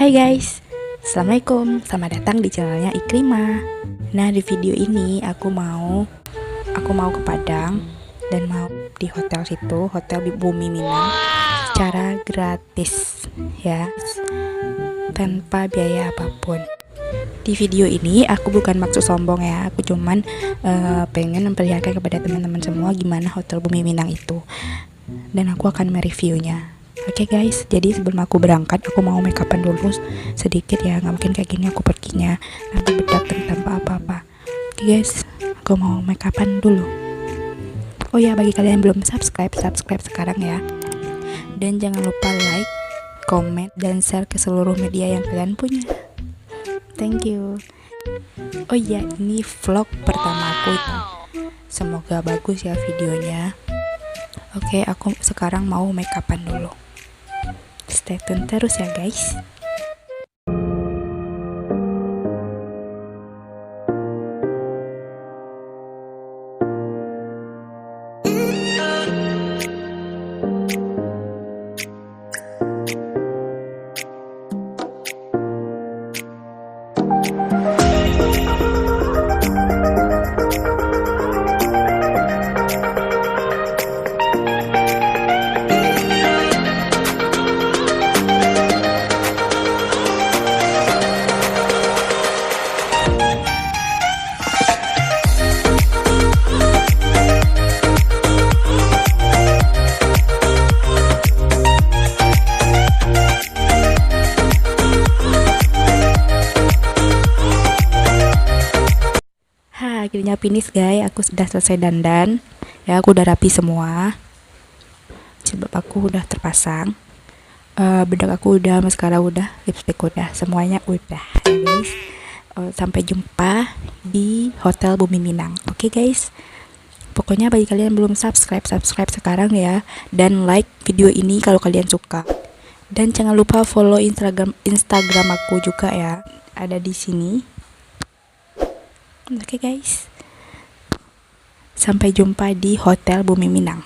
Hai guys, Assalamualaikum, selamat datang di channelnya Ikrima. Nah, di video ini aku mau ke Padang dan mau di hotel situ, Hotel Bumi Minang, secara gratis ya, tanpa biaya apapun. Di video ini aku bukan maksud sombong ya, aku cuman pengen memperlihatkan kepada teman-teman semua gimana Hotel Bumi Minang itu, dan aku akan mereviewnya. Oke guys, jadi sebelum aku berangkat aku mau make upan dulu sedikit ya, nggak mungkin kayak gini aku perginya tanpa bedak dan tanpa apa-apa. Oke guys, aku mau make upan dulu. Oh ya, bagi kalian yang belum subscribe sekarang ya, dan jangan lupa like, comment, dan share ke seluruh media yang kalian punya. Thank you. Oh iya, ini vlog pertama aku itu, semoga bagus ya videonya. Oke, aku sekarang mau make upan dulu. Stay tune terus ya guys. Akhirnya finish guys, aku sudah selesai dandan ya, aku udah rapi semua, jilbab aku udah terpasang, bedak aku udah, maskara udah, lipstick udah, semuanya udah ya guys. Sampai jumpa di Hotel Bumi Minang. Oke guys, pokoknya bagi kalian yang belum subscribe sekarang ya, dan like video ini kalau kalian suka, dan jangan lupa follow Instagram aku juga ya, ada di sini. Oke guys, sampai jumpa di Hotel Bumi Minang.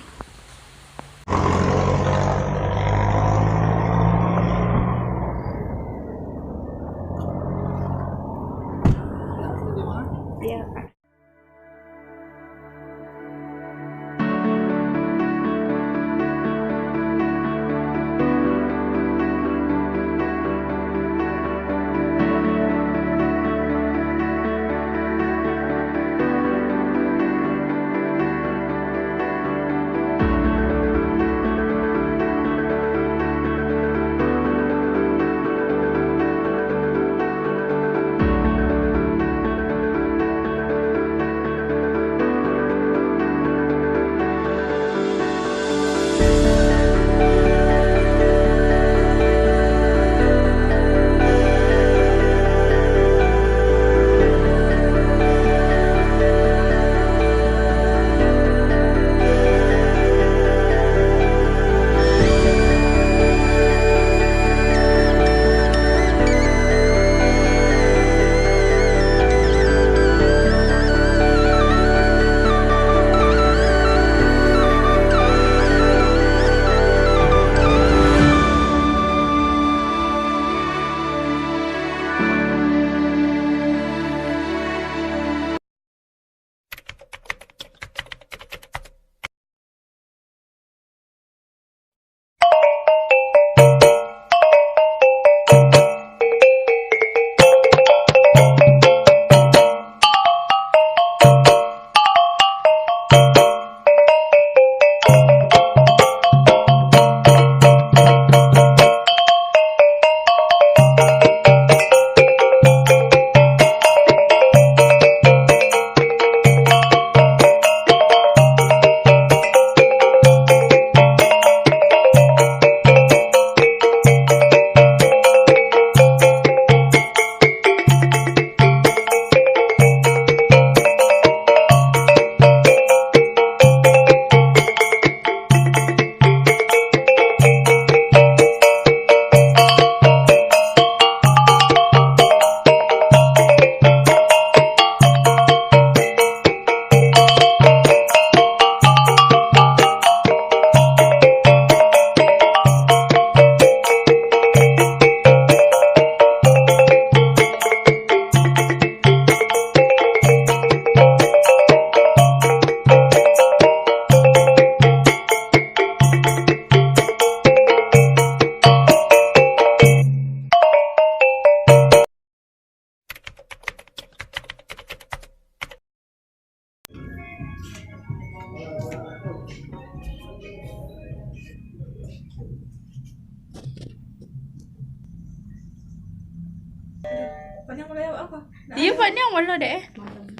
Panjang mulai apa? Iya Pak, ini yang malu deh.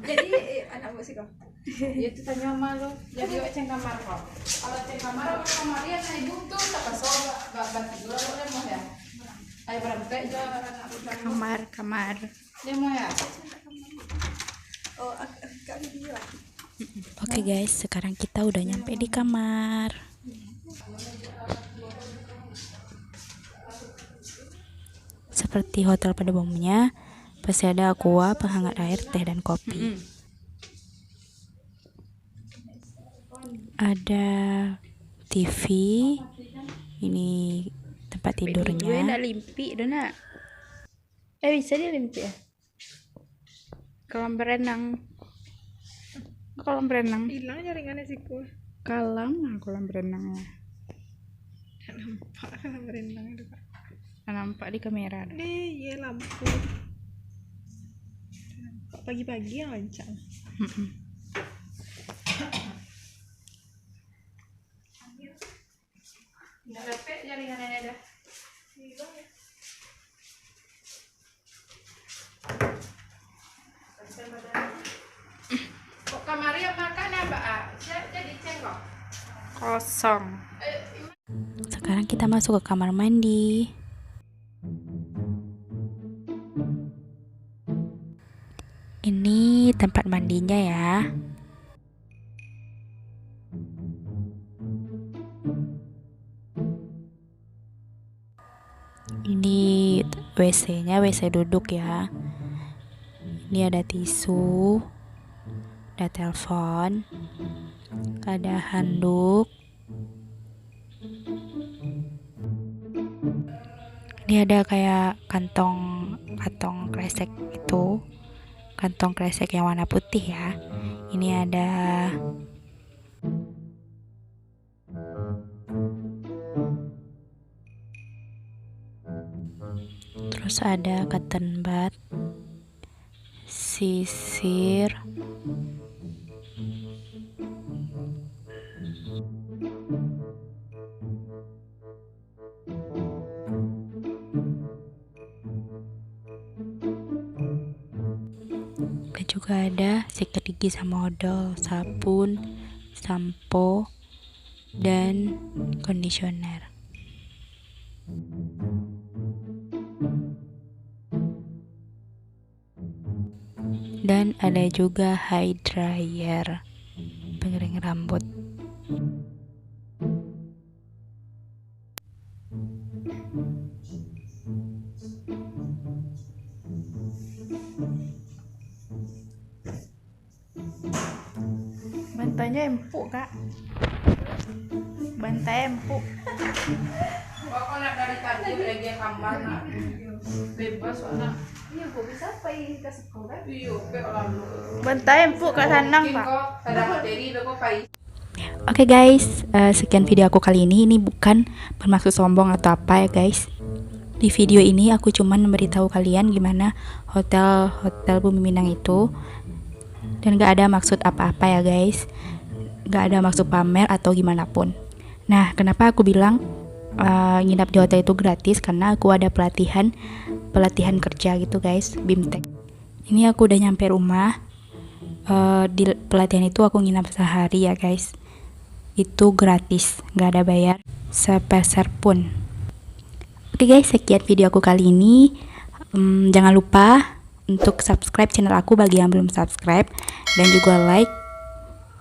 Jadi anak musik kok. Ya itu tanya malu. Jadi wak ceng kamar kok. Kalau ceng kamar apa kamarian na ibu tuh tak kasih gak tidur boleh mau ya. Ayo berapa aja anak budak. Kamar. Dia mau ya. Oh, kak video. Oke guys, sekarang kita udah nyampe di kamar. Seperti hotel pada umumnya, pasti ada aqua, penghangat air, teh dan kopi. Ada TV. Ini tempat tidurnya. Gue nak limpi dona. Bisa dia limpi ya? Kolam berenang. Kolam berenang. Hilang jaringannya sih ku. Kolam berenangnya. Nampak kan berenang itu kak. Nampak di kamera. Iya lampu. Pagi-pagi yang lancar. Udah lepek jaringannya ada. Kok kamarnya makan ya mbak? Jadi cengkok. Kosong. Sekarang kita masuk ke kamar mandi. Ini tempat mandinya ya. Ini WC-nya, WC duduk ya. Ini ada tisu, ada telepon, ada handuk. Ini ada kayak kantong kresek itu, kantong kresek yang warna putih ya. Ini ada terus ada cotton bud, sisir, dan juga ada sikat gigi sama odol, sabun, sampo, dan conditioner. Dan ada juga hair dryer, pengering rambut. Bantainya empuk kak. Bantai empuk. Kalau dari tadi lagi kamar nak bebas anak. Iya, kok bisa pergi ke sekolah? Iya, lalu. Bantai empuk kak Sanang pak. Ada materi kok pai. Oke guys, sekian video aku kali ini. Ini bukan bermaksud sombong atau apa ya guys. Di video ini aku cuman memberitahu kalian gimana hotel Bumi Minang itu, dan gak ada maksud apa-apa ya guys. Gak ada maksud pamer atau gimana pun. Nah, kenapa aku bilang nginap di hotel itu gratis? Karena aku ada pelatihan kerja gitu guys, BIMTEK. Ini aku udah nyampe rumah. Di pelatihan itu aku nginap sehari ya guys. Itu gratis, gak ada bayar sepeser pun. Oke guys, sekian video aku kali ini. Jangan lupa untuk subscribe channel aku bagi yang belum subscribe, dan juga like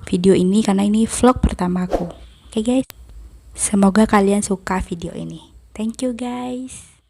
video ini karena ini vlog pertama aku. Oke guys, semoga kalian suka video ini. Thank you guys.